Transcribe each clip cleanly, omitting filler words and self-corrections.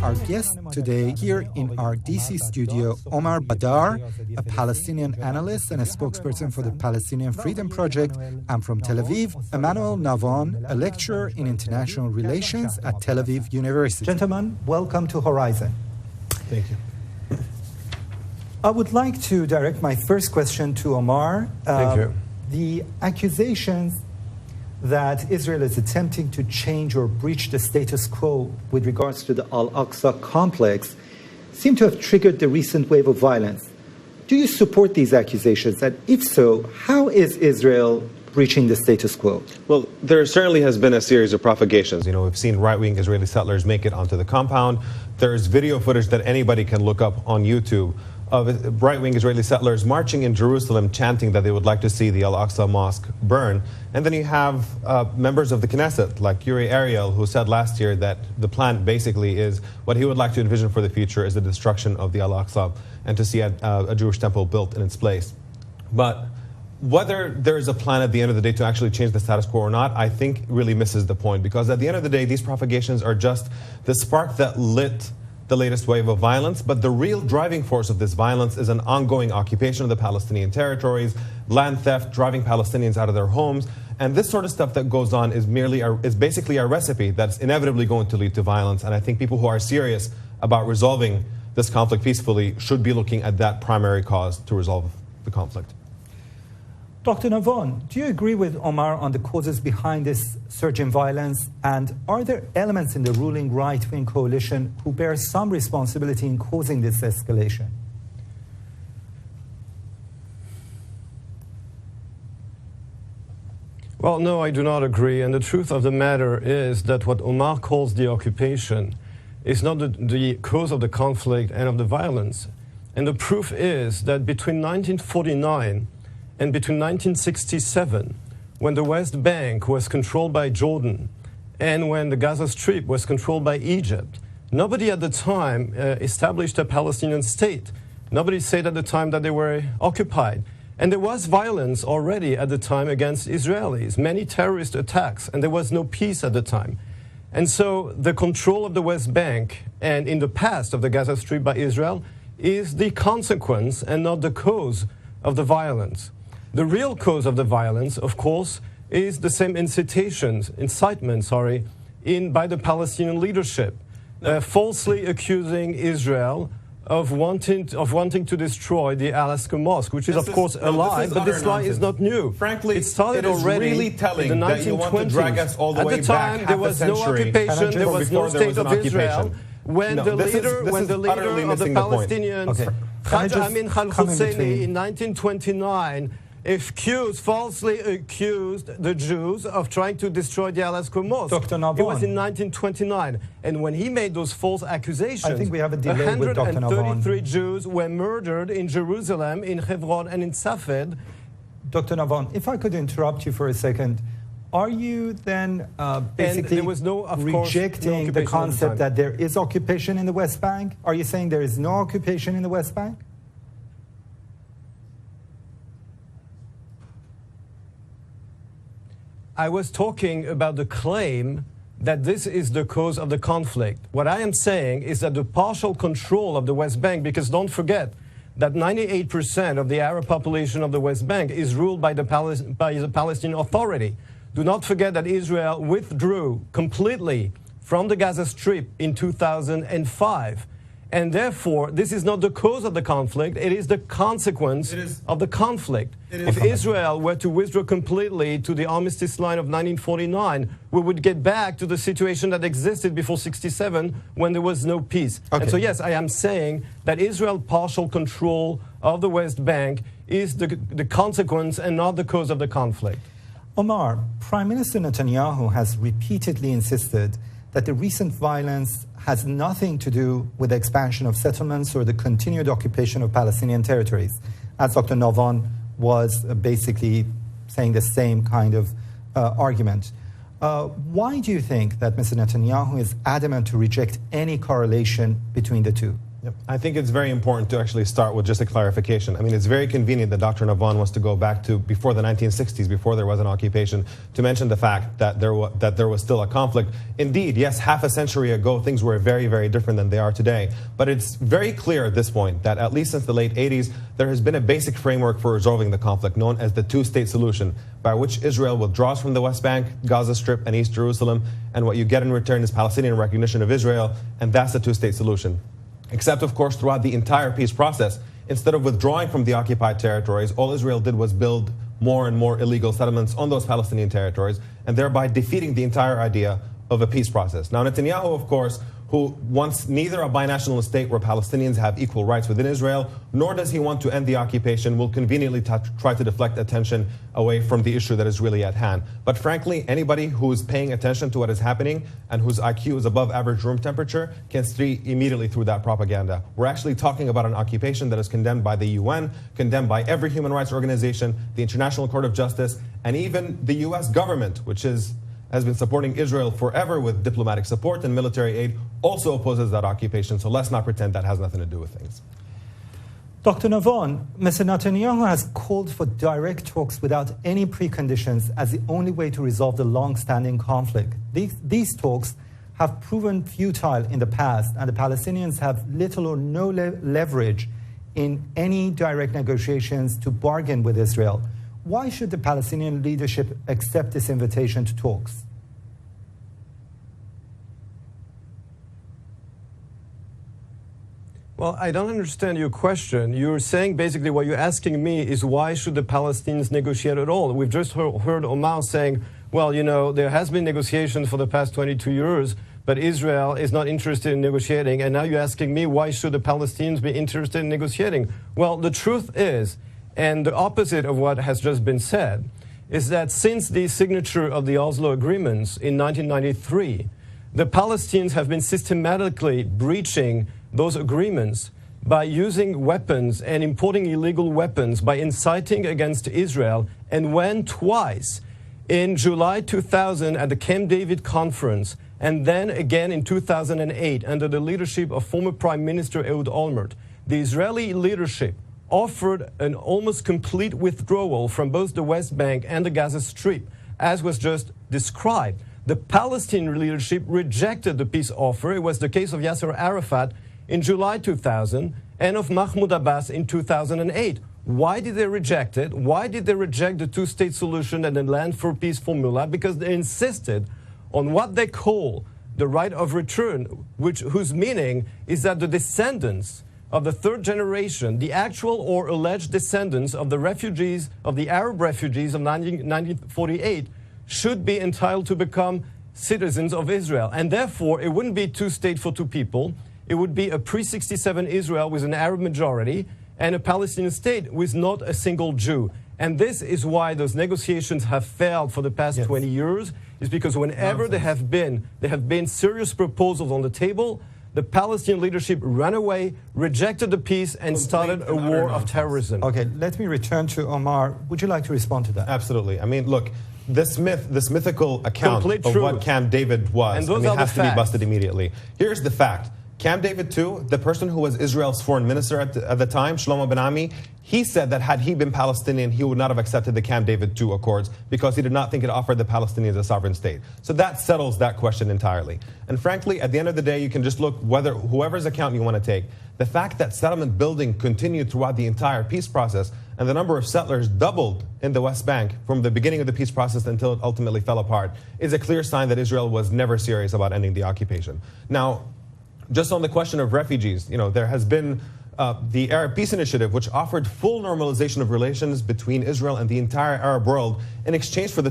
Our guest today here in our DC studio, Omar Baddar, a Palestinian analyst and a spokesperson for the Palestinian Freedom Project, and from Tel Aviv, Emmanuel Navon, a lecturer in international relations at Tel Aviv University. Gentlemen, welcome to Horizon. Thank you. I would like to direct my first question to Omar. Thank you. The accusations that Israel is attempting to change or breach the status quo with regards to the Al-Aqsa complex seem to have triggered the recent wave of violence. Do you support these accusations? And if so, how is Israel breaching the status quo? Well, there certainly has been a series of propagations. You know, we've seen right-wing Israeli settlers make it onto the compound. There's video footage that anybody can look up on YouTube of right-wing Israeli settlers marching in Jerusalem chanting that they would like to see the Al-Aqsa Mosque burn. And then you have members of the Knesset, like Yuri Ariel, who said last year that the plan basically is what he would like to envision for the future is the destruction of the Al-Aqsa and to see a Jewish temple built in its place. But whether there is a plan at the end of the day to actually change the status quo or not, I think really misses the point, because at the end of the day, these propagations are just the spark that lit the latest wave of violence, but the real driving force of this violence is an ongoing occupation of the Palestinian territories, land theft, driving Palestinians out of their homes, and this sort of stuff that goes on is basically a recipe that's inevitably going to lead to violence. And I think people who are serious about resolving this conflict peacefully should be looking at that primary cause to resolve the conflict. Dr. Navon, do you agree with Omar on the causes behind this surge in violence? And are there elements in the ruling right-wing coalition who bear some responsibility in causing this escalation? Well, no, I do not agree. And the truth of the matter is that what Omar calls the occupation is not the cause of the conflict and of the violence. And the proof is that between 1949 and between 1967, when the West Bank was controlled by Jordan and when the Gaza Strip was controlled by Egypt, nobody at the time established a Palestinian state. Nobody said at the time that they were occupied. And there was violence already at the time against Israelis, many terrorist attacks, and there was no peace at the time. And so the control of the West Bank and in the past of the Gaza Strip by Israel is the consequence and not the cause of the violence. The real cause of the violence, of course, is the same incitement, by the Palestinian leadership, falsely accusing Israel of wanting to destroy the Al-Aqsa Mosque, which is, of course, a lie, but this lie is not new. Frankly, it started already really telling in the 1920s. That you want to drag us all the At way the time, back there was no occupation, there was no state of Israel. When the leader of the Palestinians, Haj Amin Khalhusseini, in 1929, falsely accused the Jews of trying to destroy the Al-Aqsa Mosque. Dr. Navon. It was in 1929. And when he made those false accusations, I think we have a delay with Dr. Navon. 133 Jews were murdered in Jerusalem, in Hebron, and in Safed. Dr. Navon, if I could interrupt you for a second, are you then basically rejecting the concept that there is occupation in the West Bank? Are you saying there is no occupation in the West Bank? I was talking about the claim that this is the cause of the conflict. What I am saying is that the partial control of the West Bank, because don't forget that 98% of the Arab population of the West Bank is ruled by the Palestinian Authority. Do not forget that Israel withdrew completely from the Gaza Strip in 2005. And therefore, this is not the cause of the conflict, it is the consequence of the conflict. If Israel were to withdraw completely to the armistice line of 1949, we would get back to the situation that existed before 1967 when there was no peace. Okay. And so yes, I am saying that Israel's partial control of the West Bank is the consequence and not the cause of the conflict. Omar, Prime Minister Netanyahu has repeatedly insisted that the recent violence has nothing to do with the expansion of settlements or the continued occupation of Palestinian territories, as Dr. Navon was basically saying the same kind of argument. Why do you think that Mr. Netanyahu is adamant to reject any correlation between the two? Yep. I think it's very important to actually start with just a clarification. I mean, it's very convenient that Dr. Navon wants to go back to before the 1960s, before there was an occupation, to mention the fact that there was still a conflict. Indeed, yes, half a century ago, things were very, very different than they are today. But it's very clear at this point that at least since the late 80s, there has been a basic framework for resolving the conflict known as the two-state solution, by which Israel withdraws from the West Bank, Gaza Strip, and East Jerusalem, and what you get in return is Palestinian recognition of Israel, and that's the two-state solution. Except, of course, throughout the entire peace process, instead of withdrawing from the occupied territories, all Israel did was build more and more illegal settlements on those Palestinian territories, and thereby defeating the entire idea of a peace process. Now, Netanyahu, of course, who wants neither a binational state where Palestinians have equal rights within Israel, nor does he want to end the occupation, will conveniently try to deflect attention away from the issue that is really at hand. But frankly, anybody who is paying attention to what is happening and whose IQ is above average room temperature can see immediately through that propaganda. We're actually talking about an occupation that is condemned by the UN, condemned by every human rights organization, the International Court of Justice, and even the US government, which has been supporting Israel forever with diplomatic support and military aid, also opposes that occupation. So let's not pretend that has nothing to do with things. Dr. Navon, Mr. Netanyahu has called for direct talks without any preconditions as the only way to resolve the long-standing conflict. These talks have proven futile in the past, and the Palestinians have little or no leverage in any direct negotiations to bargain with Israel. Why should the Palestinian leadership accept this invitation to talks? Well, I don't understand your question. You're saying basically what you're asking me is why should the Palestinians negotiate at all? We've just heard Omar saying, well, you know, there has been negotiations for the past 22 years, but Israel is not interested in negotiating. And now you're asking me why should the Palestinians be interested in negotiating? Well, the truth is, and the opposite of what has just been said, is that since the signature of the Oslo agreements in 1993, the Palestinians have been systematically breaching those agreements by using weapons and importing illegal weapons, by inciting against Israel, and when twice, in July 2000 at the Camp David conference, and then again in 2008 under the leadership of former Prime Minister Ehud Olmert, the Israeli leadership offered an almost complete withdrawal from both the West Bank and the Gaza Strip, as was just described. The Palestinian leadership rejected the peace offer. It was the case of Yasser Arafat in July 2000 and of Mahmoud Abbas in 2008. Why did they reject it? Why did they reject the two-state solution and the land for peace formula? Because they insisted on what they call the right of return, whose meaning is that the descendants of the third generation, the actual or alleged descendants of the refugees, of the Arab refugees of 1948, should be entitled to become citizens of Israel. And therefore, it wouldn't be two-state for two people. It would be a pre-67 Israel with an Arab majority and a Palestinian state with not a single Jew. And this is why those negotiations have failed for the past 20 years, is because whenever there have been serious proposals on the table, the Palestinian leadership ran away, rejected the peace, and started a war of terrorism. Okay, let me return to Omar. Would you like to respond to that? Absolutely. I mean, look, this mythical account of what Camp David was, has to be busted immediately. Here's the fact. Camp David II, the person who was Israel's foreign minister at the time, Shlomo Ben Ami, he said that had he been Palestinian, he would not have accepted the Camp David II Accords because he did not think it offered the Palestinians a sovereign state. So that settles that question entirely. And frankly, at the end of the day, you can just look whoever's account you want to take. The fact that settlement building continued throughout the entire peace process and the number of settlers doubled in the West Bank from the beginning of the peace process until it ultimately fell apart is a clear sign that Israel was never serious about ending the occupation. Now, just on the question of refugees, there has been the Arab Peace Initiative, which offered full normalization of relations between Israel and the entire Arab world in exchange for the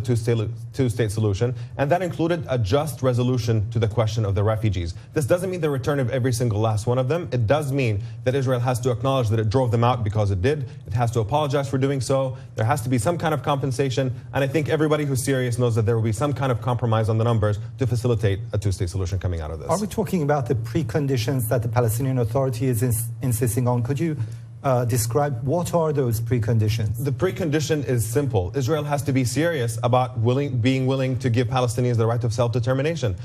two-state solution, and that included a just resolution to the question of the refugees. This doesn't mean the return of every single last one of them. It does mean that Israel has to acknowledge that it drove them out because it did. It has to apologize for doing so. There has to be some kind of compensation, and I think everybody who's serious knows that there will be some kind of compromise on the numbers to facilitate a two-state solution coming out of this. Are we talking about the preconditions that the Palestinian Authority is insisting on? Could you described. What are those preconditions? The precondition is simple. Israel has to be serious about being willing to give Palestinians the right of self-determination.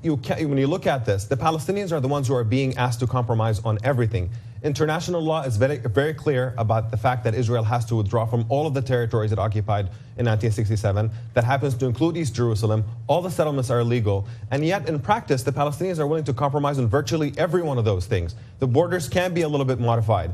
When you look at this, the Palestinians are the ones who are being asked to compromise on everything. International law is very, very clear about the fact that Israel has to withdraw from all of the territories it occupied in 1967. That happens to include East Jerusalem. All the settlements are illegal. And yet, in practice, the Palestinians are willing to compromise on virtually every one of those things. The borders can be a little bit modified.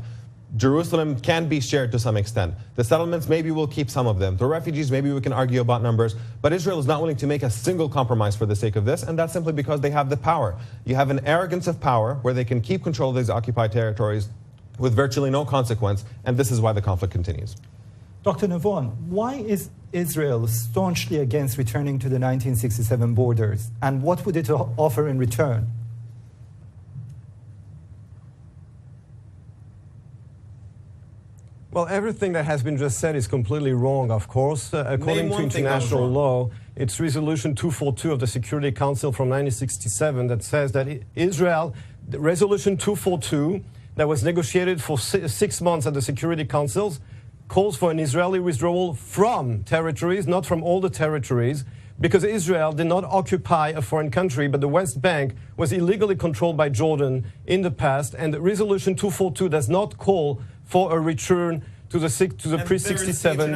Jerusalem can be shared to some extent. The settlements, maybe we'll keep some of them. The refugees, maybe we can argue about numbers. But Israel is not willing to make a single compromise for the sake of this, and that's simply because they have the power. You have an arrogance of power where they can keep control of these occupied territories with virtually no consequence, and this is why the conflict continues. Dr. Navon, why is Israel staunchly against returning to the 1967 borders, and what would it offer in return? Well, everything that has been just said is completely wrong, of course. According to international law, it's Resolution 242 of the Security Council from 1967 that says that Israel, Resolution 242, that was negotiated for 6 months at the Security Councils, calls for an Israeli withdrawal from territories, not from all the territories, because Israel did not occupy a foreign country, but the West Bank was illegally controlled by Jordan in the past, and Resolution 242 does not call for a return to the pre-67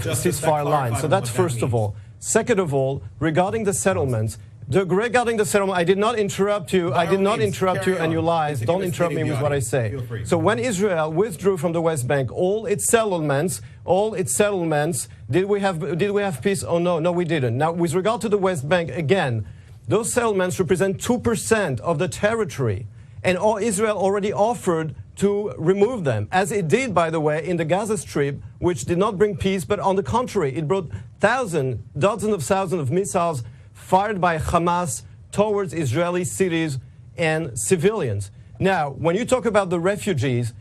ceasefire line. So that's first of all. Second of all, regarding the settlements, I did not interrupt you. I did not interrupt you, and you lies. Don't interrupt me with what I say. So when Israel withdrew from the West Bank, all its settlements, did we have peace? Oh no, no, we didn't. Now, with regard to the West Bank, again, those settlements represent 2% of the territory, and Israel already offered to remove them, as it did, by the way, in the Gaza Strip, which did not bring peace, but on the contrary, it brought dozens of thousands of missiles fired by Hamas towards Israeli cities and civilians. Now, when you talk about the refugees,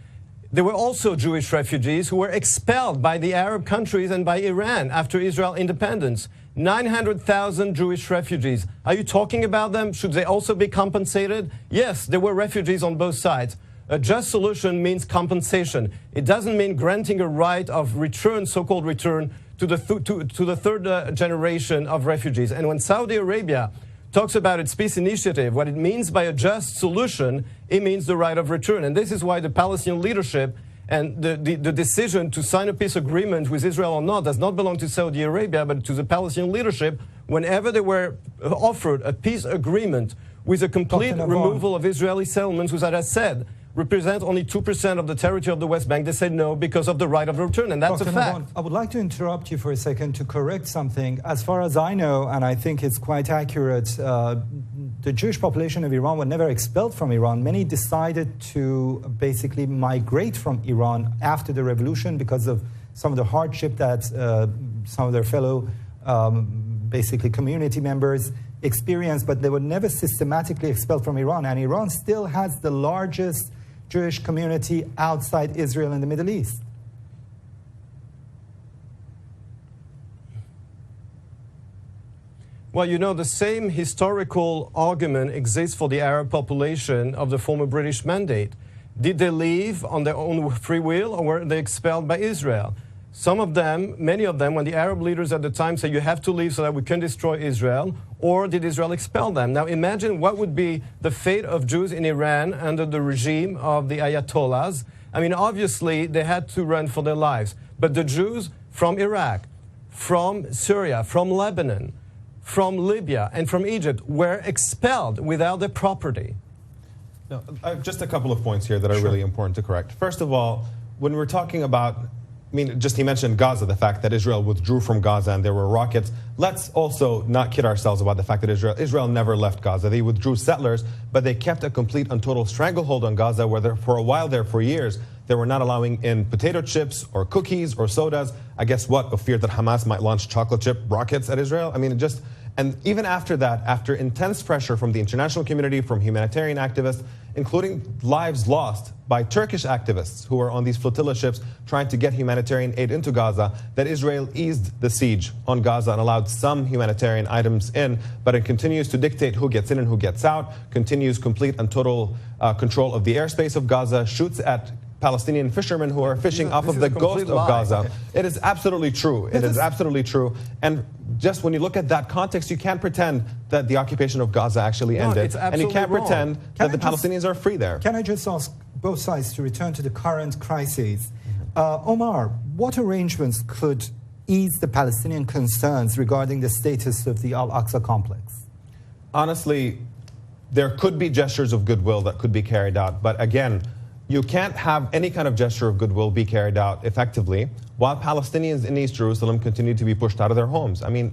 there were also Jewish refugees who were expelled by the Arab countries and by Iran after Israel independence. 900,000 Jewish refugees. Are you talking about them? Should they also be compensated? Yes, there were refugees on both sides. A just solution means compensation. It doesn't mean granting a right of return, so-called return, to the third generation of refugees. And when Saudi Arabia talks about its peace initiative, what it means by a just solution, it means the right of return. And this is why the Palestinian leadership and the decision to sign a peace agreement with Israel or not does not belong to Saudi Arabia, but to the Palestinian leadership. Whenever they were offered a peace agreement with a complete removal of Israeli settlements, which, as I said, represent only 2% of the territory of the West Bank, they said no because of the right of return, and that's a fact. Navon, I would like to interrupt you for a second to correct something. As far as I know, and I think it's quite accurate, the Jewish population of Iran were never expelled from Iran. Many decided to basically migrate from Iran after the revolution because of some of the hardship that some of their fellow basically community members experienced, but they were never systematically expelled from Iran. And Iran still has the largest Jewish community outside Israel in the Middle East. Well, you know, the same historical argument exists for the Arab population of the former British Mandate. Did they leave on their own free will, or were they expelled by Israel? Some of them, many of them, when the Arab leaders at the time said you have to leave so that we can destroy Israel, or did Israel expel them? Now imagine what would be the fate of Jews in Iran under the regime of the Ayatollahs. I mean, obviously they had to run for their lives. But the Jews from Iraq, from Syria, from Lebanon, from Libya, and from Egypt were expelled without their property. Now, just a couple of points here that are really important to correct. First of all, when we're talking about, he mentioned Gaza, the fact that Israel withdrew from Gaza and there were rockets. Let's also not kid ourselves about the fact that Israel never left Gaza. They withdrew settlers, but they kept a complete and total stranglehold on Gaza, where for a while there, for years, they were not allowing in potato chips or cookies or sodas. I guess what? A fear that Hamas might launch chocolate chip rockets at Israel? And even after that, after intense pressure from the international community, from humanitarian activists, including lives lost by Turkish activists who were on these flotilla ships trying to get humanitarian aid into Gaza, that Israel eased the siege on Gaza and allowed some humanitarian items in, but it continues to dictate who gets in and who gets out, continues complete and total control of the airspace of Gaza, shoots at Palestinian fishermen who are fishing off of the ghost of Gaza. It is absolutely true. It is absolutely true. And just when you look at that context, you can't pretend that the occupation of Gaza actually ended. And you can't pretend that the Palestinians are free there. Can I just ask both sides to return to the current crisis? Omar, what arrangements could ease the Palestinian concerns regarding the status of the Al-Aqsa complex? Honestly, there could be gestures of goodwill that could be carried out. But again, you can't have any kind of gesture of goodwill be carried out effectively while Palestinians in East Jerusalem continue to be pushed out of their homes. I mean,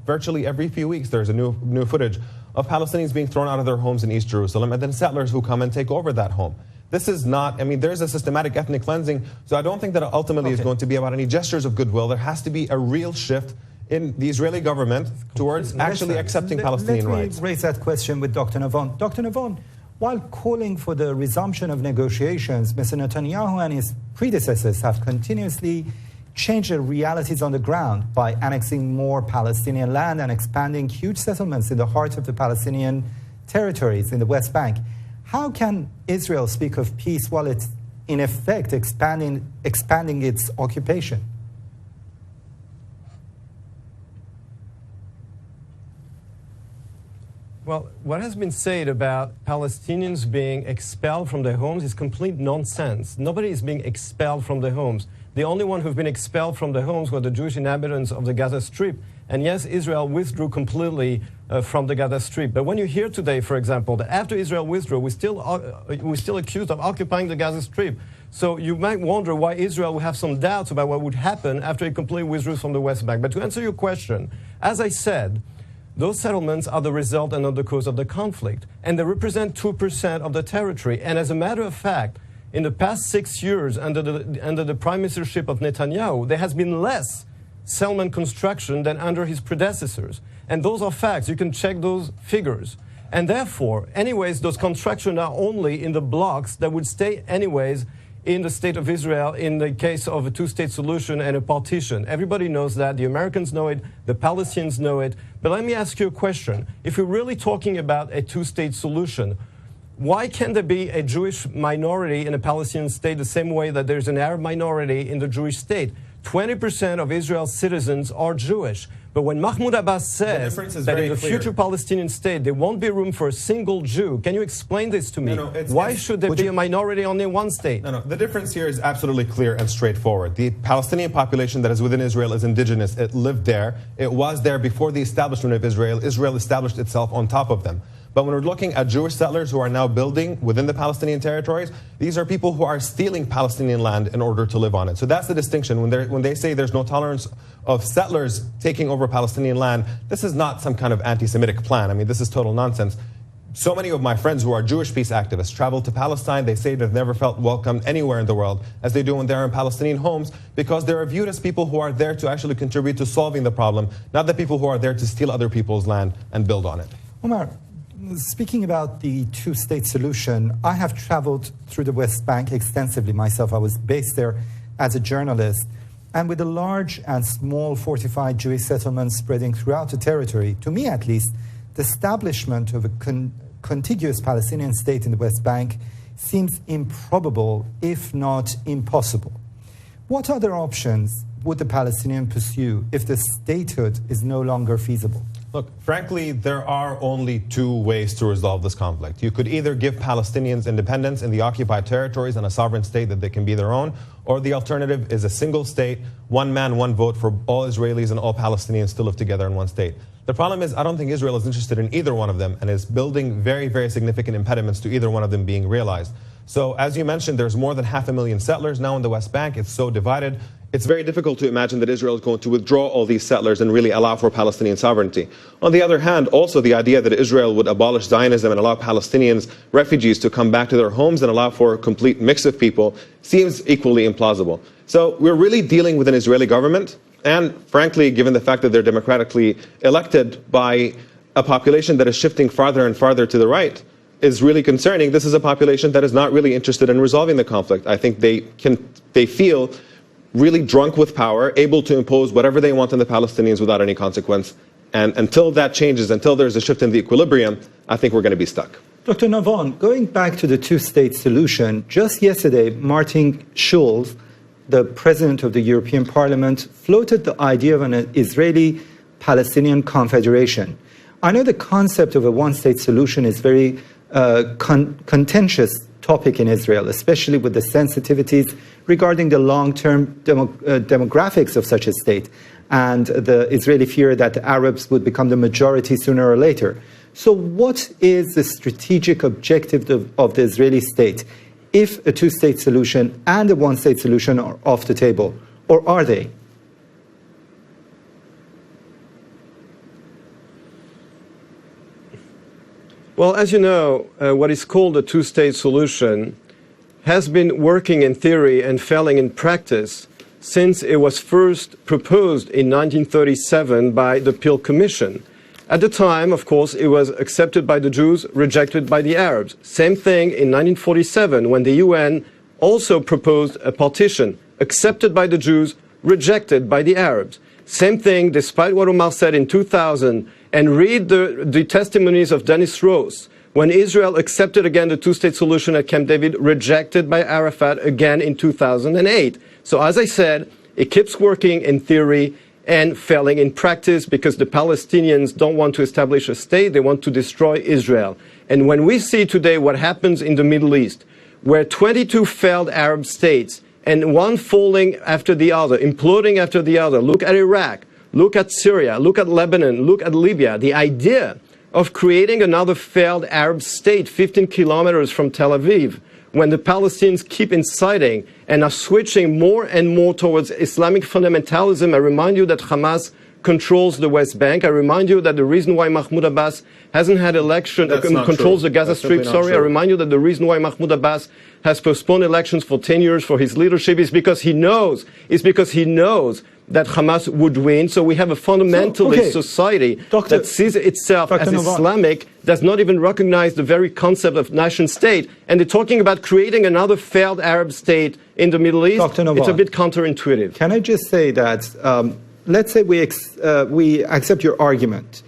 virtually every few weeks there's a new footage of Palestinians being thrown out of their homes in East Jerusalem and then settlers who come and take over that home. This is not, I mean, there's a systematic ethnic cleansing, so I don't think that ultimately is going to be about any gestures of goodwill. There has to be a real shift in the Israeli government towards actually accepting Palestinian rights. Let me raise that question with Dr. Navon. Dr. Navon, while calling for the resumption of negotiations, Mr. Netanyahu and his predecessors have continuously changed the realities on the ground by annexing more Palestinian land and expanding huge settlements in the heart of the Palestinian territories in the West Bank. How can Israel speak of peace while it's in effect expanding its occupation? Well, what has been said about Palestinians being expelled from their homes is complete nonsense. Nobody is being expelled from their homes. The only one who've been expelled from their homes were the Jewish inhabitants of the Gaza Strip. And yes, Israel withdrew completely from the Gaza Strip. But when you hear today, for example, that after Israel withdrew, we're still accused of occupying the Gaza Strip. So you might wonder why Israel will have some doubts about what would happen after it completely withdraws from the West Bank. But to answer your question, as I said, those settlements are the result and not the cause of the conflict. And they represent 2% of the territory. And as a matter of fact, in the past 6 years under the prime ministership of Netanyahu, there has been less settlement construction than under his predecessors. And those are facts. You can check those figures. And therefore, anyways, those constructions are only in the blocks that would stay anyways in the state of Israel in the case of a two-state solution and a partition. Everybody knows that. The Americans know it. The Palestinians know it. But let me ask you a question. If we're really talking about a two-state solution, why can't there be a Jewish minority in a Palestinian state the same way that there's an Arab minority in the Jewish state? 20% of Israel's citizens are Jewish. But when Mahmoud Abbas says that in the future Palestinian state there won't be room for a single Jew, can you explain this to me? Why should there be a minority only in one state? No, the difference here is absolutely clear and straightforward. The Palestinian population that is within Israel is indigenous. It lived there. It was there before the establishment of Israel. Israel established itself on top of them. But when we're looking at Jewish settlers who are now building within the Palestinian territories, these are people who are stealing Palestinian land in order to live on it. So that's the distinction. When they say there's no tolerance of settlers taking over Palestinian land, this is not some kind of anti-Semitic plan. I mean, this is total nonsense. So many of my friends who are Jewish peace activists travel to Palestine. They say they've never felt welcomed anywhere in the world as they do when they're in Palestinian homes, because they're viewed as people who are there to actually contribute to solving the problem, not the people who are there to steal other people's land and build on it. Omar, speaking about the two-state solution, I have traveled through the West Bank extensively myself. I was based there as a journalist. And with the large and small fortified Jewish settlements spreading throughout the territory, to me at least, the establishment of a contiguous Palestinian state in the West Bank seems improbable, if not impossible. What other options would the Palestinians pursue if the statehood is no longer feasible? Look, frankly, there are only two ways to resolve this conflict. You could either give Palestinians independence in the occupied territories and a sovereign state that they can be their own, or the alternative is a single state, one man, one vote for all Israelis and all Palestinians to live together in one state. The problem is, I don't think Israel is interested in either one of them and is building very, very significant impediments to either one of them being realized. So, as you mentioned, there's more than 500,000 settlers now in the West Bank. It's so divided. It's very difficult to imagine that Israel is going to withdraw all these settlers and really allow for Palestinian sovereignty. On the other hand, also the idea that Israel would abolish Zionism and allow Palestinians, refugees, to come back to their homes and allow for a complete mix of people seems equally implausible. So we're really dealing with an Israeli government, and frankly, given the fact that they're democratically elected by a population that is shifting farther and farther to the right, is really concerning. This is a population that is not really interested in resolving the conflict. I think they feel really drunk with power, able to impose whatever they want on the Palestinians without any consequence. And until that changes, until there's a shift in the equilibrium, I think we're going to be stuck. Dr. Navon, going back to the two-state solution, just yesterday, Martin Schulz, the president of the European Parliament, floated the idea of an Israeli-Palestinian confederation. I know the concept of a one-state solution is very contentious topic in Israel, especially with the sensitivities regarding the long-term demographics of such a state and the Israeli fear that the Arabs would become the majority sooner or later. So what is the strategic objective of the Israeli state if a two-state solution and a one-state solution are off the table, or are they? Well, as you know, what is called a two-state solution has been working in theory and failing in practice since it was first proposed in 1937 by the Peel Commission. At the time, of course, it was accepted by the Jews, rejected by the Arabs. Same thing in 1947 when the UN also proposed a partition, accepted by the Jews, rejected by the Arabs. Same thing, despite what Omar said in 2000, and read the testimonies of Dennis Ross, when Israel accepted again the two-state solution at Camp David, rejected by Arafat again in 2008. So as I said, it keeps working in theory and failing in practice because the Palestinians don't want to establish a state, they want to destroy Israel. And when we see today what happens in the Middle East, where 22 failed Arab states, and one falling after the other, imploding after the other, look at Iraq, look at Syria, look at Lebanon, look at Libya, the idea of creating another failed Arab state 15 kilometers from Tel Aviv, when the Palestinians keep inciting and are switching more and more towards Islamic fundamentalism. I remind you that Hamas controls the West Bank. I remind you that the reason why Mahmoud Abbas hasn't had election, controls the Gaza Strip, sorry, I remind you that the reason why Mahmoud Abbas has postponed elections for 10 years for his leadership is because he knows, that Hamas would win. So we have a fundamentalist society that sees itself as Islamic, does not even recognize the very concept of nation state, and they're talking about creating another failed Arab state in the Middle East. It's a bit counterintuitive. Can I just say that, let's say we accept your argument.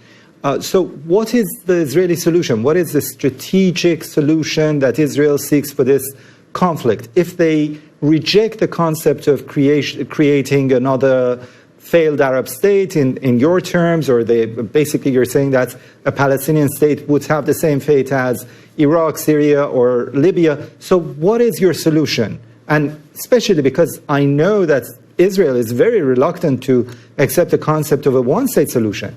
So what is the Israeli solution? What is the strategic solution that Israel seeks for this conflict? If they reject the concept of creating another failed Arab state in your terms, or basically you're saying that a Palestinian state would have the same fate as Iraq, Syria, or Libya. So what is your solution? And especially because I know that Israel is very reluctant to accept the concept of a one-state solution.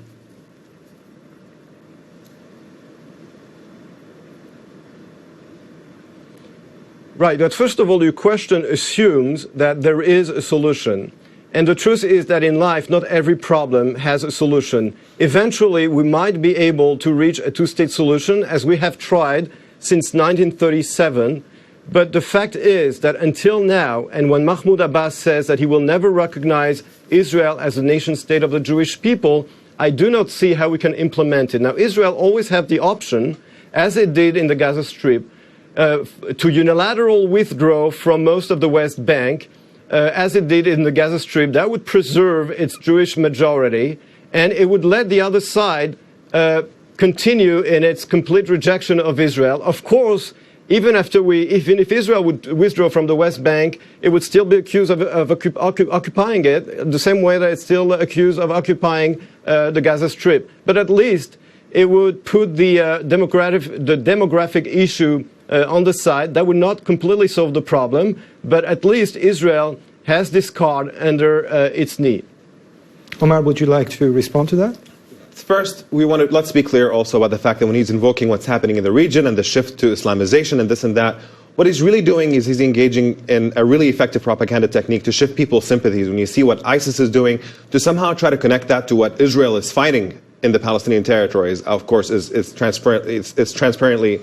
Right, but first of all, your question assumes that there is a solution. And the truth is that in life, not every problem has a solution. Eventually, we might be able to reach a two-state solution, as we have tried since 1937. But the fact is that until now, and when Mahmoud Abbas says that he will never recognize Israel as a nation-state of the Jewish people, I do not see how we can implement it. Now, Israel always had the option, as it did in the Gaza Strip, to unilateral withdraw from most of the West Bank, as it did in the Gaza Strip. That would preserve its Jewish majority, and it would let the other side continue in its complete rejection of Israel. Of course, even if Israel would withdraw from the West Bank, it would still be accused of occupying it, the same way that it's still accused of occupying the Gaza Strip. But at least it would put the demographic issue on the side. That would not completely solve the problem, but at least Israel has this card under its knee. Omar, would you like to respond to that? First, let's be clear also about the fact that when he's invoking what's happening in the region and the shift to Islamization and this and that, what he's really doing is he's engaging in a really effective propaganda technique to shift people's sympathies. When you see what ISIS is doing, to somehow try to connect that to what Israel is fighting in the Palestinian territories, of course, is transparently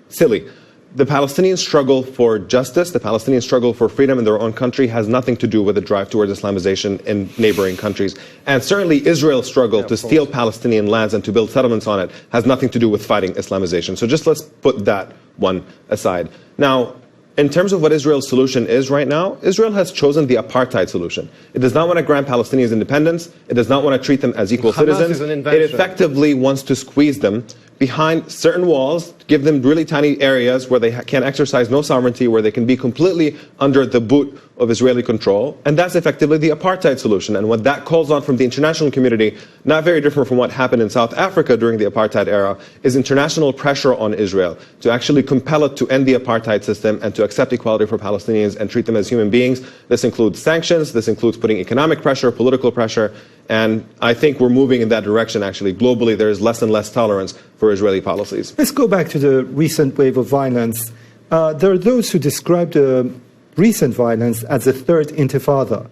silly. The Palestinian struggle for justice, the Palestinian struggle for freedom in their own country has nothing to do with the drive towards Islamization in neighboring countries. And certainly Israel's struggle to steal Palestinian lands and to build settlements on it has nothing to do with fighting Islamization. So just let's put that one aside. Now, in terms of what Israel's solution is right now, Israel has chosen the apartheid solution. It does not want to grant Palestinians independence. It does not want to treat them as equal citizens. It effectively wants to squeeze them behind certain walls, give them really tiny areas where they can exercise no sovereignty, where they can be completely under the boot of Israeli control. And that's effectively the apartheid solution. And what that calls on from the international community, not very different from what happened in South Africa during the apartheid era, is international pressure on Israel to actually compel it to end the apartheid system and to accept equality for Palestinians and treat them as human beings. This includes sanctions, this includes putting economic pressure, political pressure, and I think we're moving in that direction, actually. Globally, there is less and less tolerance for Israeli policies. Let's go back to the recent wave of violence. There are those who describe the recent violence as a third intifada.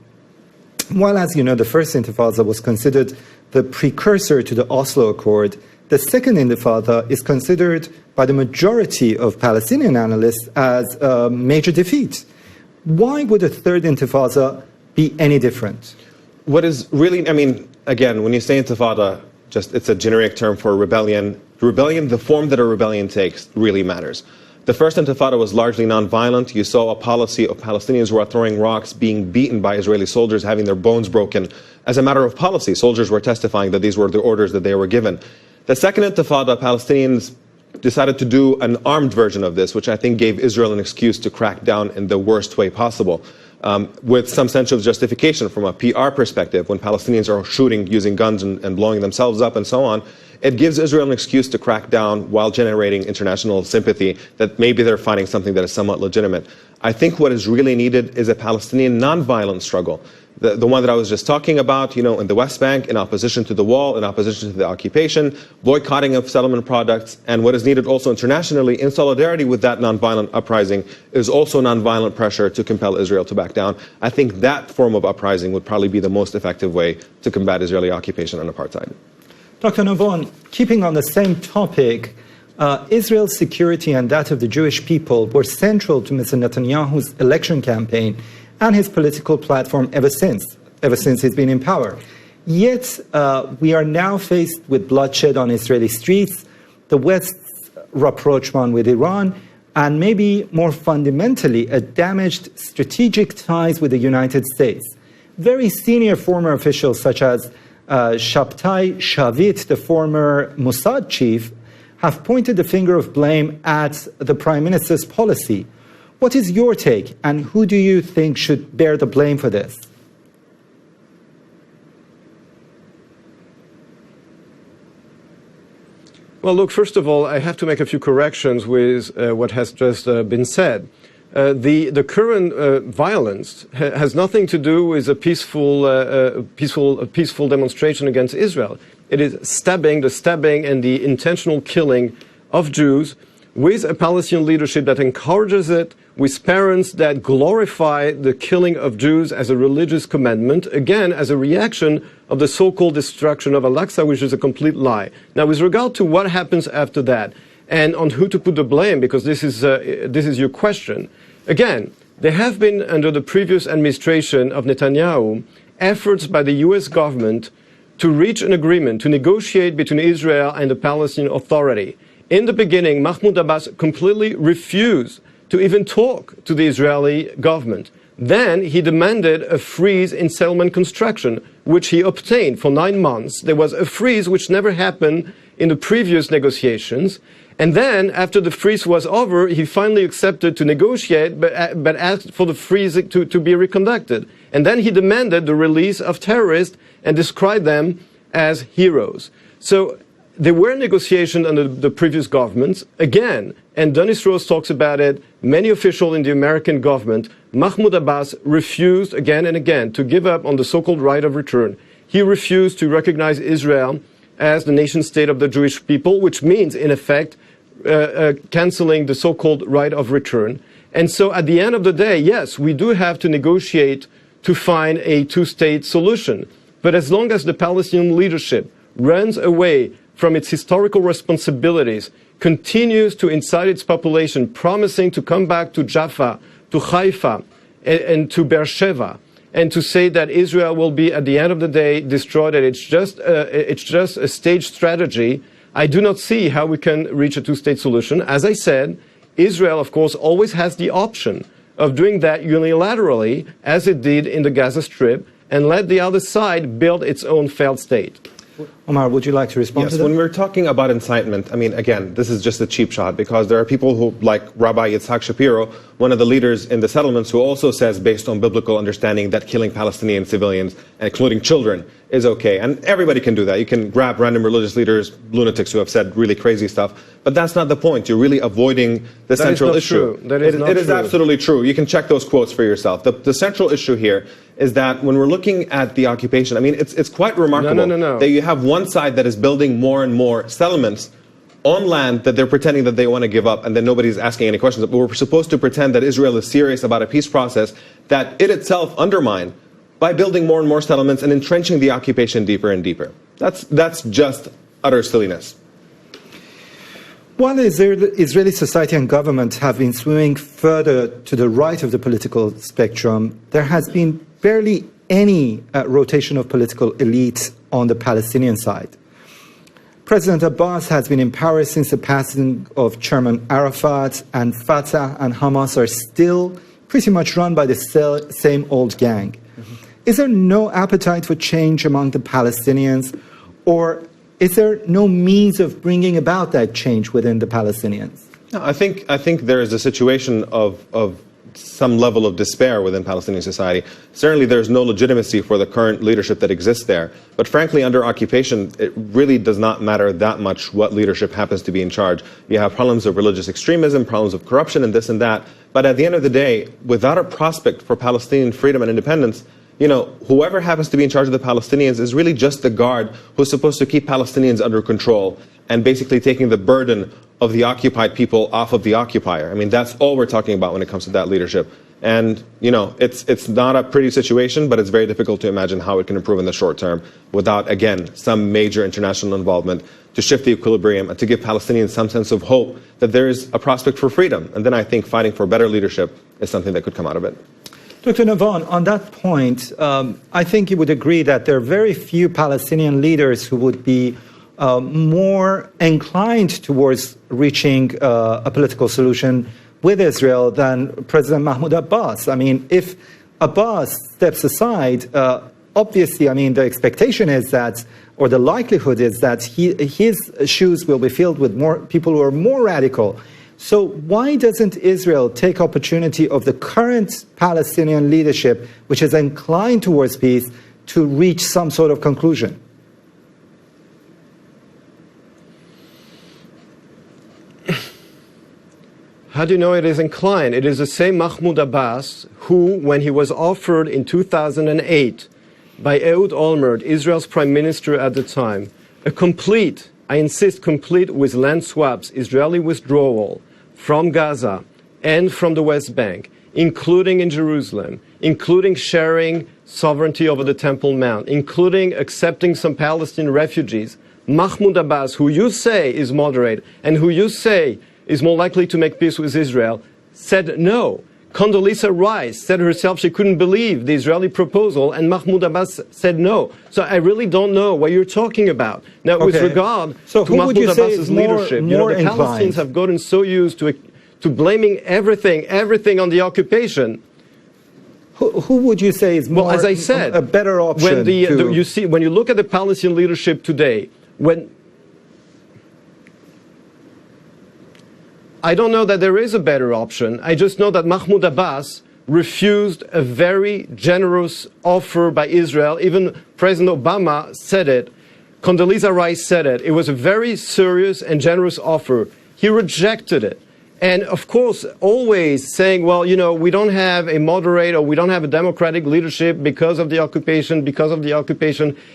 While, as you know, the first intifada was considered the precursor to the Oslo Accord, the second intifada is considered by the majority of Palestinian analysts as a major defeat. Why would a third intifada be any different? What is really, I mean, again, when you say intifada, it's a generic term for rebellion. Rebellion, the form that a rebellion takes, really matters. The first intifada was largely nonviolent. You saw a policy of Palestinians who are throwing rocks, being beaten by Israeli soldiers, having their bones broken. As a matter of policy, soldiers were testifying that these were the orders that they were given. The second intifada, Palestinians decided to do an armed version of this, which I think gave Israel an excuse to crack down in the worst way possible. With some sense of justification from a PR perspective, when Palestinians are shooting using guns and blowing themselves up and so on, it gives Israel an excuse to crack down while generating international sympathy that maybe they're fighting something that is somewhat legitimate. I think what is really needed is a Palestinian nonviolent struggle. The one that I was just talking about, you know, in the West Bank, in opposition to the wall, in opposition to the occupation, boycotting of settlement products, and what is needed also internationally in solidarity with that nonviolent uprising is also nonviolent pressure to compel Israel to back down. I think that form of uprising would probably be the most effective way to combat Israeli occupation and apartheid. Dr. Navon, keeping on the same topic, Israel's security and that of the Jewish people were central to Mr. Netanyahu's election campaign and his political platform ever since he's been in power. Yet, we are now faced with bloodshed on Israeli streets, the West's rapprochement with Iran, and maybe more fundamentally, a damaged strategic ties with the United States. Very senior former officials such as Shabtai Shavit, the former Mossad chief, have pointed the finger of blame at the Prime Minister's policy. What is your take, and who do you think should bear the blame for this? Well, look, first of all, I have to make a few corrections with what has just been said. The current violence has nothing to do with a peaceful demonstration against Israel. It is the stabbing and the intentional killing of Jews with a Palestinian leadership that encourages it, with parents that glorify the killing of Jews as a religious commandment, again, as a reaction of the so-called destruction of Al-Aqsa, which is a complete lie. Now, with regard to what happens after that, and on who to put the blame, because this is your question, again, there have been, under the previous administration of Netanyahu, efforts by the U.S. government to reach an agreement, to negotiate between Israel and the Palestinian Authority. In the beginning, Mahmoud Abbas completely refused to even talk to the Israeli government. Then he demanded a freeze in settlement construction, which he obtained for 9 months. There was a freeze which never happened in the previous negotiations. And then, after the freeze was over, he finally accepted to negotiate, but asked for the freeze to be reconducted. And then he demanded the release of terrorists and described them as heroes. So there were negotiations under the previous governments. Again, and Dennis Rose talks about it, many officials in the American government, Mahmoud Abbas refused again and again to give up on the so-called right of return. He refused to recognize Israel as the nation state of the Jewish people, which means, in effect, canceling the so-called right of return. And so at the end of the day, yes, we do have to negotiate to find a two-state solution. But as long as the Palestinian leadership runs away from its historical responsibilities, continues to incite its population, promising to come back to Jaffa, to Haifa, and to Beersheba, and to say that Israel will be, at the end of the day, destroyed, and it's just a staged strategy, I do not see how we can reach a two-state solution. As I said, Israel, of course, always has the option of doing that unilaterally, as it did in the Gaza Strip, and let the other side build its own failed state. Omar, would you like to respond to that? When we're talking about incitement, I mean, again, this is just a cheap shot because there are people who, like Rabbi Yitzhak Shapiro, one of the leaders in the settlements, who also says, based on biblical understanding, that killing Palestinian civilians, including children, is okay. And everybody can do that. You can grab random religious leaders, lunatics who have said really crazy stuff. But that's not the point. You're really avoiding the central issue. That is not true. It is absolutely true. You can check those quotes for yourself. The central issue here is that when we're looking at the occupation, I mean, it's quite remarkable that you have one side that is building more and more settlements on land that they're pretending that they want to give up, and then nobody's asking any questions. But we're supposed to pretend that Israel is serious about a peace process that it itself undermined by building more and more settlements and entrenching the occupation deeper and deeper. That's just utter silliness. While Israeli society and government have been swimming further to the right of the political spectrum, there has been barely any rotation of political elite on the Palestinian side. President Abbas has been in power since the passing of Chairman Arafat, and Fatah and Hamas are still pretty much run by the same old gang. Is there no appetite for change among the Palestinians, or is there no means of bringing about that change within the Palestinians? No, I think there is a situation of some level of despair within Palestinian society. Certainly there's no legitimacy for the current leadership that exists there. But frankly, under occupation, it really does not matter that much what leadership happens to be in charge. You have problems of religious extremism, problems of corruption, and this and that. But at the end of the day, without a prospect for Palestinian freedom and independence, you know, whoever happens to be in charge of the Palestinians is really just the guard who's supposed to keep Palestinians under control and basically taking the burden of the occupied people off of the occupier. I mean, that's all we're talking about when it comes to that leadership. And, you know, it's not a pretty situation, but it's very difficult to imagine how it can improve in the short term without, again, some major international involvement to shift the equilibrium and to give Palestinians some sense of hope that there is a prospect for freedom. And then I think fighting for better leadership is something that could come out of it. Dr. Navon, on that point, I think you would agree that there are very few Palestinian leaders who would be more inclined towards reaching a political solution with Israel than President Mahmoud Abbas. I mean, if Abbas steps aside, obviously, I mean, the expectation is that, or the likelihood is that his shoes will be filled with more people who are more radical. So why doesn't Israel take opportunity of the current Palestinian leadership, which is inclined towards peace, to reach some sort of conclusion? How do you know it is inclined? It is the same Mahmoud Abbas who, when he was offered in 2008 by Ehud Olmert, Israel's prime minister at the time, a complete, I insist, complete with land swaps, Israeli withdrawal from Gaza and from the West Bank, including in Jerusalem, including sharing sovereignty over the Temple Mount, including accepting some Palestinian refugees, Mahmoud Abbas, who you say is moderate and who you say is more likely to make peace with Israel, said no. Condoleezza Rice said herself she couldn't believe the Israeli proposal, and Mahmoud Abbas said no. So I really don't know what you're talking about. Now, with regard to Mahmoud Abbas's leadership, you know, the Palestinians have gotten so used to blaming everything on the occupation. Who would you say is more, well, as I said, a better option? When you look at the Palestinian leadership today, I don't know that there is a better option. I just know that Mahmoud Abbas refused a very generous offer by Israel. Even President Obama said it. Condoleezza Rice said it. It was a very serious and generous offer. He rejected it. And of course, always saying, well, you know, we don't have a moderate or we don't have a democratic leadership because of the occupation,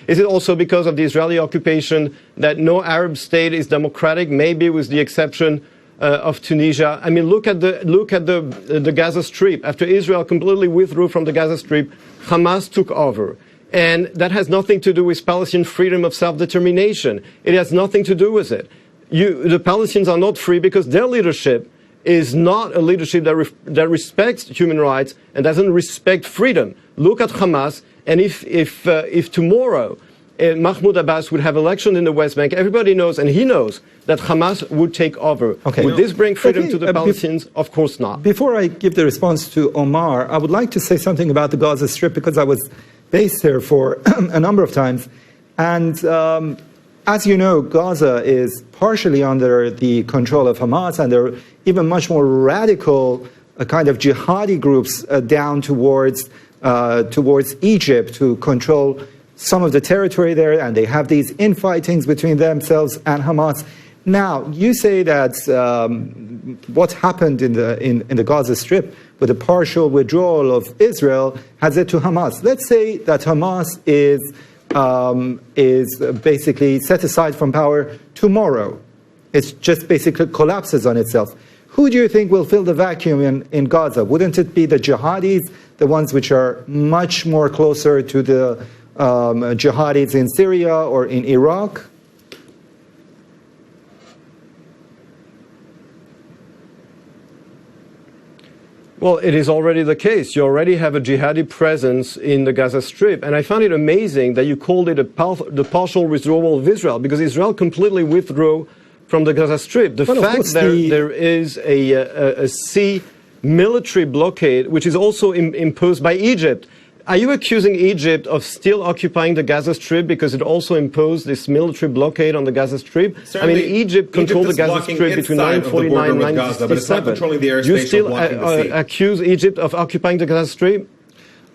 Is it also because of the Israeli occupation that no Arab state is democratic, maybe with the exception of Tunisia? I mean, look at the Gaza Strip. After Israel completely withdrew from the Gaza Strip, Hamas took over. And that has nothing to do with Palestinian freedom of self-determination. It has nothing to do with it. The Palestinians are not free because their leadership is not a leadership that respects human rights and doesn't respect freedom. Look at Hamas, and if tomorrow Mahmoud Abbas would have election in the West Bank, everybody knows, and he knows, that Hamas would take over. Okay. Would this bring freedom to the Palestinians? Of course not. Before I give the response to Omar, I would like to say something about the Gaza Strip, because I was based there for a number of times. And as you know, Gaza is partially under the control of Hamas, and there are even much more radical kind of jihadi groups down towards Egypt who control some of the territory there, and they have these infightings between themselves and Hamas. Now, you say that what happened in the Gaza Strip with the partial withdrawal of Israel has led to Hamas. Let's say that Hamas is basically set aside from power tomorrow. It just basically collapses on itself. Who do you think will fill the vacuum in Gaza? Wouldn't it be the jihadis, the ones which are much more closer to the jihadis in Syria or in Iraq? Well, it is already the case. You already have a jihadi presence in the Gaza Strip. And I found it amazing that you called it the partial withdrawal of Israel, because Israel completely withdrew from the Gaza Strip. The fact that there is a sea military blockade, which is also imposed by Egypt. Are you accusing Egypt of still occupying the Gaza Strip because it also imposed this military blockade on the Gaza Strip? Certainly, I mean, Egypt controlled the Gaza Strip between 1949 and 1967. You still accuse Egypt of occupying the Gaza Strip?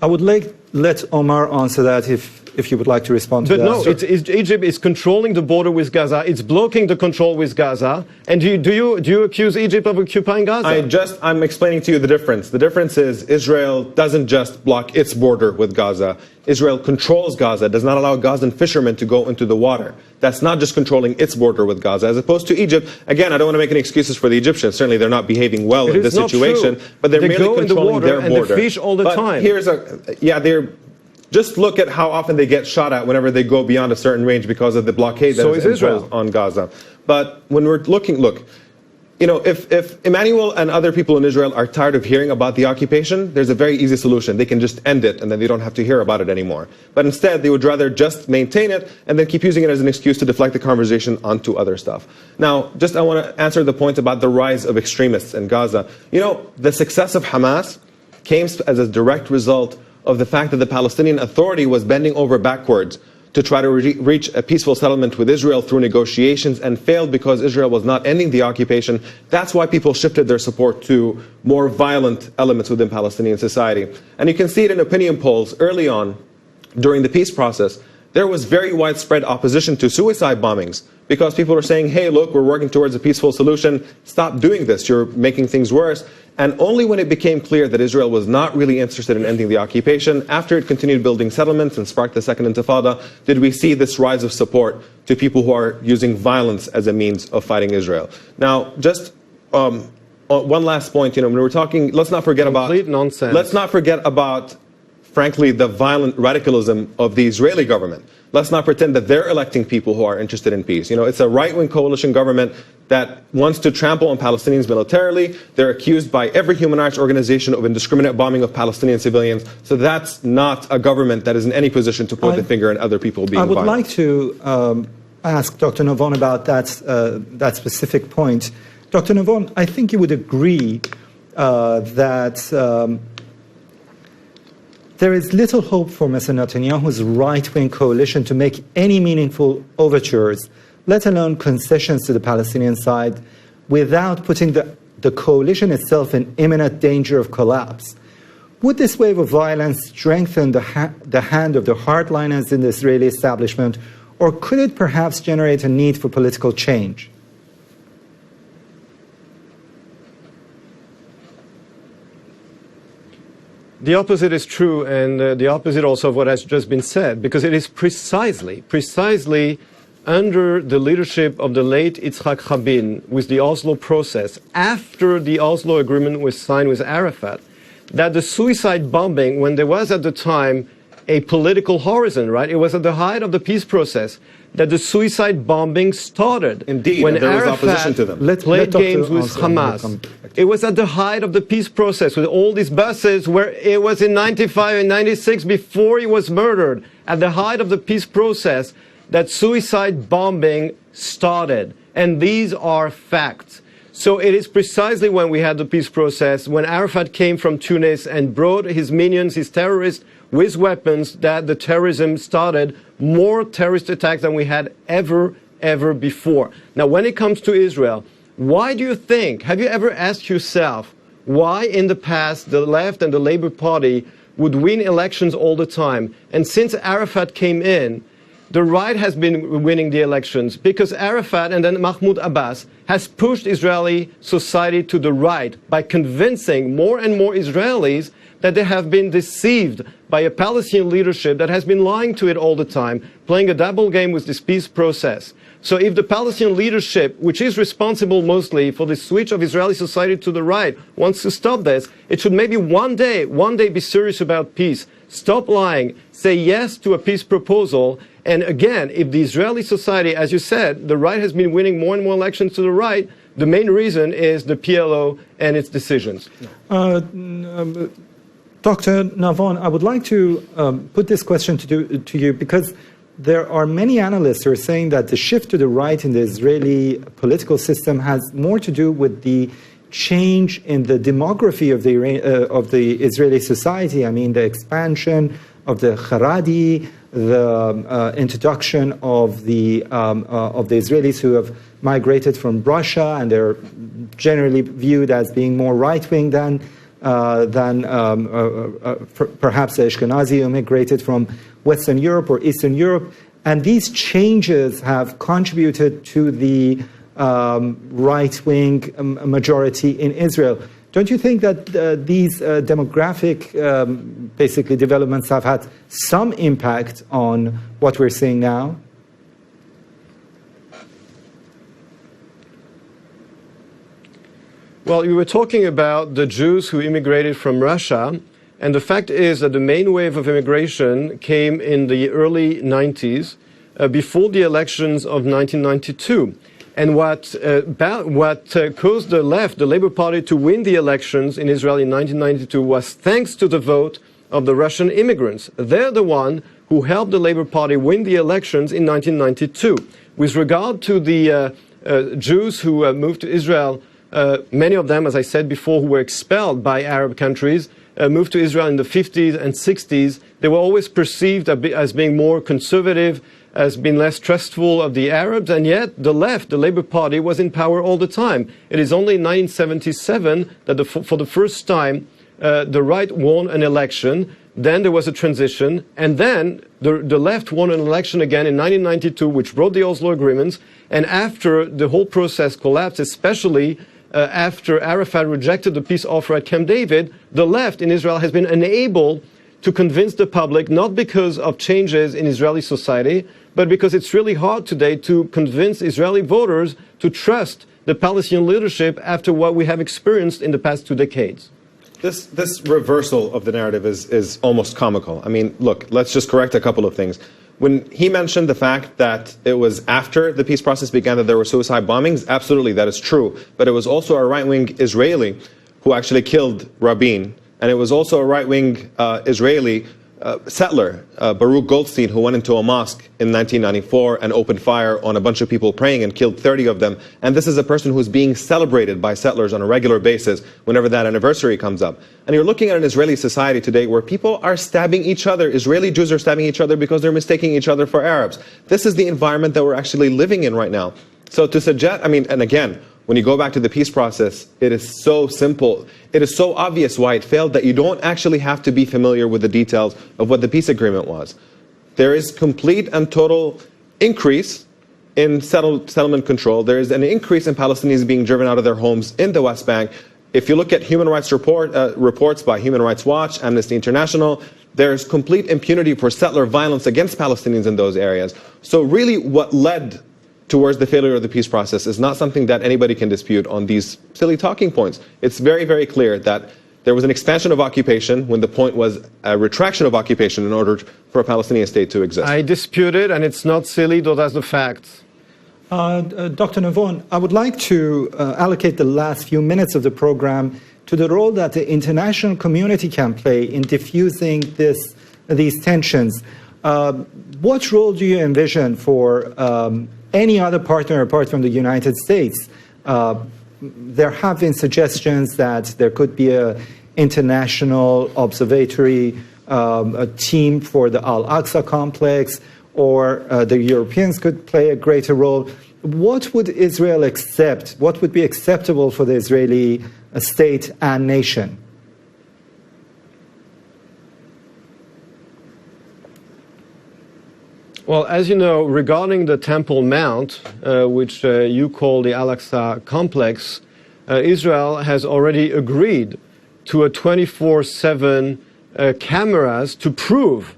I would let Omar answer that if you would like to respond to that. But no, Egypt is controlling the border with Gaza. It's blocking the control with Gaza. And do you accuse Egypt of occupying Gaza? I'm explaining to you the difference. The difference is Israel doesn't just block its border with Gaza. Israel controls Gaza, does not allow Gazan fishermen to go into the water. That's not just controlling its border with Gaza, as opposed to Egypt. Again, I don't want to make any excuses for the Egyptians. Certainly, they're not behaving well in this situation, but they're merely controlling their border. And they fish all the time. Just look at how often they get shot at whenever they go beyond a certain range because of the blockade that is imposed on Gaza. But when we're looking, if Emmanuel and other people in Israel are tired of hearing about the occupation, there's a very easy solution. They can just end it, and then they don't have to hear about it anymore. But instead, they would rather just maintain it and then keep using it as an excuse to deflect the conversation onto other stuff. Now, I want to answer the point about the rise of extremists in Gaza. The success of Hamas came as a direct result of the fact that the Palestinian Authority was bending over backwards to try to reach a peaceful settlement with Israel through negotiations, and failed because Israel was not ending the occupation. That's why people shifted their support to more violent elements within Palestinian society. And you can see it in opinion polls early on during the peace process. There was very widespread opposition to suicide bombings because people are saying, hey, look, we're working towards a peaceful solution. Stop doing this. You're making things worse. And only when it became clear that Israel was not really interested in ending the occupation, after it continued building settlements and sparked the Second Intifada, did we see this rise of support to people who are using violence as a means of fighting Israel. Now, just one last point, when we're talking, let's not forget complete nonsense. Let's not forget about, frankly, the violent radicalism of the Israeli government. Let's not pretend that they're electing people who are interested in peace. It's a right-wing coalition government that wants to trample on Palestinians militarily. They're accused by every human rights organization of indiscriminate bombing of Palestinian civilians. So that's not a government that is in any position to point the finger at other people being violent. I would like to ask Dr. Navon about that specific point. Dr. Navon, I think you would agree that there is little hope for Mr. Netanyahu's right-wing coalition to make any meaningful overtures, let alone concessions to the Palestinian side, without putting the coalition itself in imminent danger of collapse. Would this wave of violence strengthen the hand of the hardliners in the Israeli establishment, or could it perhaps generate a need for political change? The opposite is true, and the opposite also of what has just been said, because it is precisely under the leadership of the late Yitzhak Rabin with the Oslo process, after the Oslo agreement was signed with Arafat, that the suicide bombing, when there was at the time a political horizon, right? It was at the height of the peace process that the suicide bombing started. Indeed, when there was Arafat opposition to them. played games with Hamas. It was at the height of the peace process with all these buses where it was in 95 and 96 before he was murdered, at the height of the peace process, that suicide bombing started. And these are facts. So it is precisely when we had the peace process, when Arafat came from Tunis and brought his minions, his terrorists, with weapons, that the terrorism started, more terrorist attacks than we had ever before. Now, when it comes to Israel, why do you think, have you ever asked yourself, why in the past the left and the Labour Party would win elections all the time? And since Arafat came in, the right has been winning the elections because Arafat and then Mahmoud Abbas has pushed Israeli society to the right by convincing more and more Israelis that they have been deceived by a Palestinian leadership that has been lying to it all the time, playing a double game with this peace process. So if the Palestinian leadership, which is responsible mostly for the switch of Israeli society to the right, wants to stop this, it should maybe one day be serious about peace. Stop lying, say yes to a peace proposal. And again, if the Israeli society, as you said, the right has been winning more and more elections to the right, the main reason is the PLO and its decisions. Dr. Navon, I would like to put this question to you because there are many analysts who are saying that the shift to the right in the Israeli political system has more to do with the change in the demography of the Israeli society. I mean, the expansion of the Haredi, the introduction of the Israelis who have migrated from Russia, and they're generally viewed as being more right-wing than perhaps the Ashkenazi who migrated from Western Europe or Eastern Europe. And these changes have contributed to the right-wing majority in Israel. Don't you think that these demographic basically developments have had some impact on what we're seeing now? Well, you were talking about the Jews who immigrated from Russia, and the fact is that the main wave of immigration came in the early 90s, before the elections of 1992. And what caused the left, the Labour Party, to win the elections in Israel in 1992 was thanks to the vote of the Russian immigrants. They're the one who helped the Labour Party win the elections in 1992. With regard to the Jews who moved to Israel, many of them, as I said before, who were expelled by Arab countries, moved to Israel in the 50s and 60s. They were always perceived as being more conservative, as being less trustful of the Arabs, and yet the left, the Labour Party, was in power all the time. It is only in 1977 that for the first time the right won an election. Then there was a transition, and then the left won an election again in 1992, which brought the Oslo agreements. And after the whole process collapsed, especially after Arafat rejected the peace offer at Camp David, the left in Israel has been unable to convince the public, not because of changes in Israeli society, but because it's really hard today to convince Israeli voters to trust the Palestinian leadership after what we have experienced in the past 2 decades. This reversal of the narrative is almost comical. I mean, look, let's just correct a couple of things. When he mentioned the fact that it was after the peace process began that there were suicide bombings, absolutely, that is true. But it was also a right-wing Israeli who actually killed Rabin. And it was also a right-wing Israeli settler, Baruch Goldstein, who went into a mosque in 1994 and opened fire on a bunch of people praying and killed 30 of them. And this is a person who's being celebrated by settlers on a regular basis whenever that anniversary comes up. And you're looking at an Israeli society today where people are stabbing each other. Israeli Jews are stabbing each other because they're mistaking each other for Arabs. This is the environment that we're actually living in right now. So to suggest, I mean, and again, when you go back to the peace process, it is so simple. It is so obvious why it failed that you don't actually have to be familiar with the details of what the peace agreement was. There is complete and total increase in settlement control. There is an increase in Palestinians being driven out of their homes in the West Bank. If you look at human rights reports by Human Rights Watch, Amnesty International, there's complete impunity for settler violence against Palestinians in those areas. So really what led towards the failure of the peace process is not something that anybody can dispute on these silly talking points. It's very, very clear that there was an expansion of occupation when the point was a retraction of occupation in order for a Palestinian state to exist. I dispute it, and it's not silly, though that's the facts. Dr. Navon, I would like to allocate the last few minutes of the program to the role that the international community can play in diffusing these tensions. What role do you envision for any other partner apart from the United States? there have been suggestions that there could be an international observatory a team for the Al-Aqsa complex, or the Europeans could play a greater role. What would Israel accept? What would be acceptable for the Israeli state and nation? Well, as you know, regarding the Temple Mount, which you call the Al-Aqsa complex, Israel has already agreed to a 24/7 cameras to prove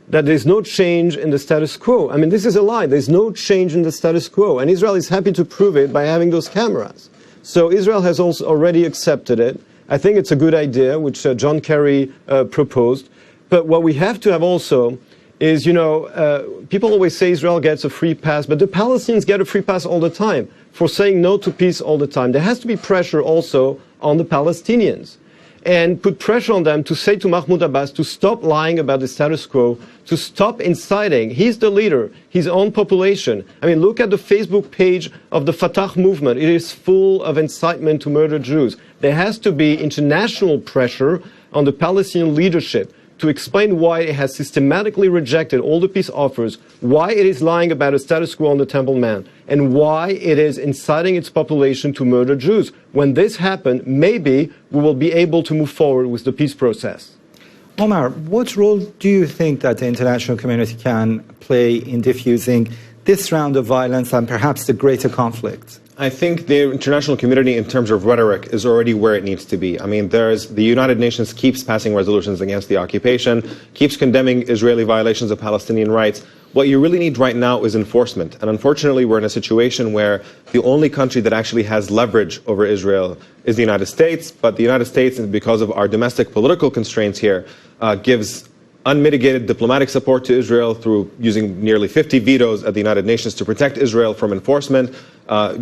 that there's no change in the status quo. I mean, this is a lie. There's no change in the status quo. And Israel is happy to prove it by having those cameras. So Israel has also already accepted it. I think it's a good idea, which John Kerry proposed. But what we have to have also is, people always say Israel gets a free pass, but the Palestinians get a free pass all the time for saying no to peace all the time. There has to be pressure also on the Palestinians, and put pressure on them to say to Mahmoud Abbas to stop lying about the status quo, to stop inciting. He's the leader, his own population. I mean, look at the Facebook page of the Fatah movement. It is full of incitement to murder Jews. There has to be international pressure on the Palestinian leadership to explain why it has systematically rejected all the peace offers, why it is lying about a status quo on the Temple Mount, and why it is inciting its population to murder Jews. When this happens, maybe we will be able to move forward with the peace process. Omar, what role do you think that the international community can play in diffusing this round of violence and perhaps the greater conflict? I think the international community, in terms of rhetoric, is already where it needs to be. I mean, the United Nations keeps passing resolutions against the occupation, keeps condemning Israeli violations of Palestinian rights. What you really need right now is enforcement. And unfortunately, we're in a situation where the only country that actually has leverage over Israel is the United States. But the United States, because of our domestic political constraints here, gives unmitigated diplomatic support to Israel through using nearly 50 vetoes at the United Nations to protect Israel from enforcement,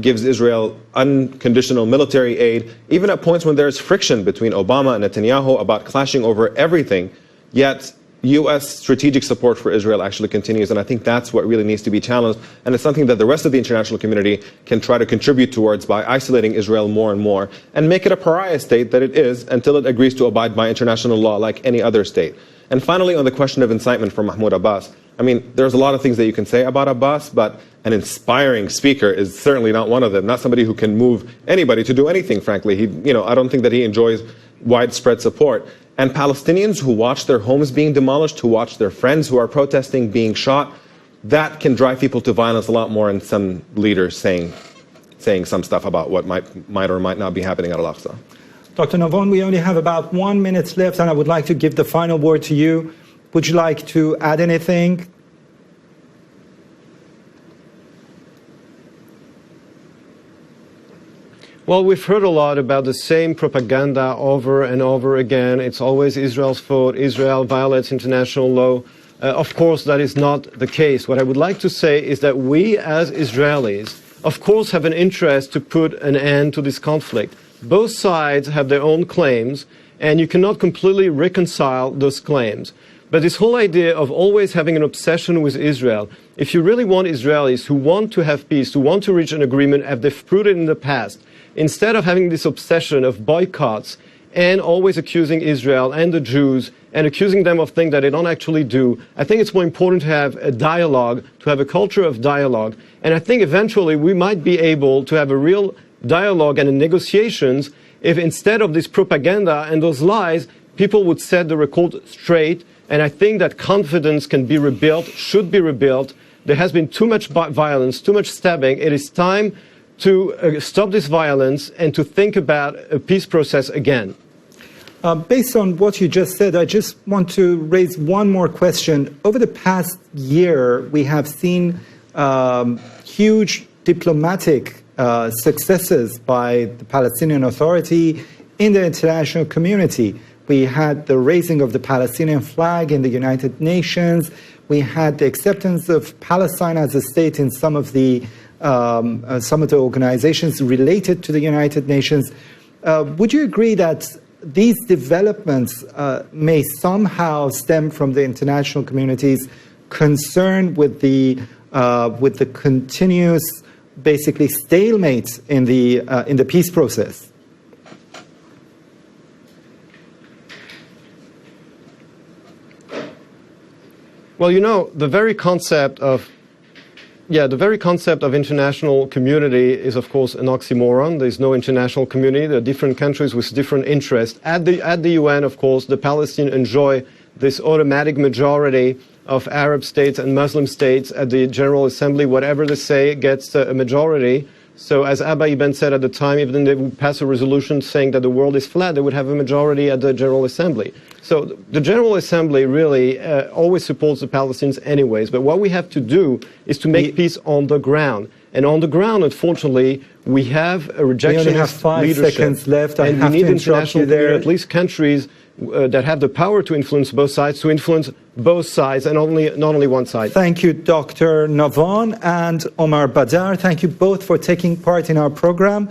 gives Israel unconditional military aid, even at points when there's friction between Obama and Netanyahu about clashing over everything. Yet U.S. strategic support for Israel actually continues, and I think that's what really needs to be challenged, and it's something that the rest of the international community can try to contribute towards by isolating Israel more and more and make it a pariah state that it is until it agrees to abide by international law like any other state. And finally, on the question of incitement from Mahmoud Abbas, I mean, there's a lot of things that you can say about Abbas, but an inspiring speaker is certainly not one of them, not somebody who can move anybody to do anything, frankly. I don't think that he enjoys widespread support. And Palestinians who watch their homes being demolished, who watch their friends who are protesting being shot, that can drive people to violence a lot more than some leaders saying some stuff about what might or might not be happening at Al-Aqsa. Dr. Navon, we only have about 1 minute left, and I would like to give the final word to you. Would you like to add anything? Well, we've heard a lot about the same propaganda over and over again. It's always Israel's fault. Israel violates international law. Of course, that is not the case. What I would like to say is that we as Israelis, of course, have an interest to put an end to this conflict. Both sides have their own claims, and you cannot completely reconcile those claims. But this whole idea of always having an obsession with Israel, if you really want Israelis who want to have peace, who want to reach an agreement, as they've proved it in the past, instead of having this obsession of boycotts and always accusing Israel and the Jews and accusing them of things that they don't actually do, I think it's more important to have a dialogue, to have a culture of dialogue. And I think eventually we might be able to have a real dialogue and negotiations if instead of this propaganda and those lies, people would set the record straight. And I think that confidence can be rebuilt, should be rebuilt. There has been too much violence, too much stabbing. It is time to stop this violence and to think about a peace process again. Based on what you just said, I just want to raise one more question. Over the past year, we have seen huge diplomatic successes by the Palestinian Authority in the international community. We had the raising of the Palestinian flag in the United Nations. We had the acceptance of Palestine as a state in some of the organizations related to the United Nations. Would you agree that these developments may somehow stem from the international community's concern with the continuous basically stalemate in the peace process? Well, you know, the very concept of international community is, of course, an oxymoron. There's no international community. There are different countries with different interests. At the UN, of course, the Palestinians enjoy this automatic majority of Arab states and Muslim states at the General Assembly. Whatever they say gets a majority. So as Abba Ibn said at the time, even if they would pass a resolution saying that the world is flat, they would have a majority at the General Assembly. So the General Assembly really always supports the Palestinians anyways. But what we have to do is to make peace on the ground. And on the ground, unfortunately, we have a rejectionist leadership. We only have 5 seconds left. I have we need to interrupt you there. At least countries that have the power to influence both sides, to influence both sides and not only one side. Thank you, Dr. Navon and Omar Baddar. Thank you both for taking part in our program.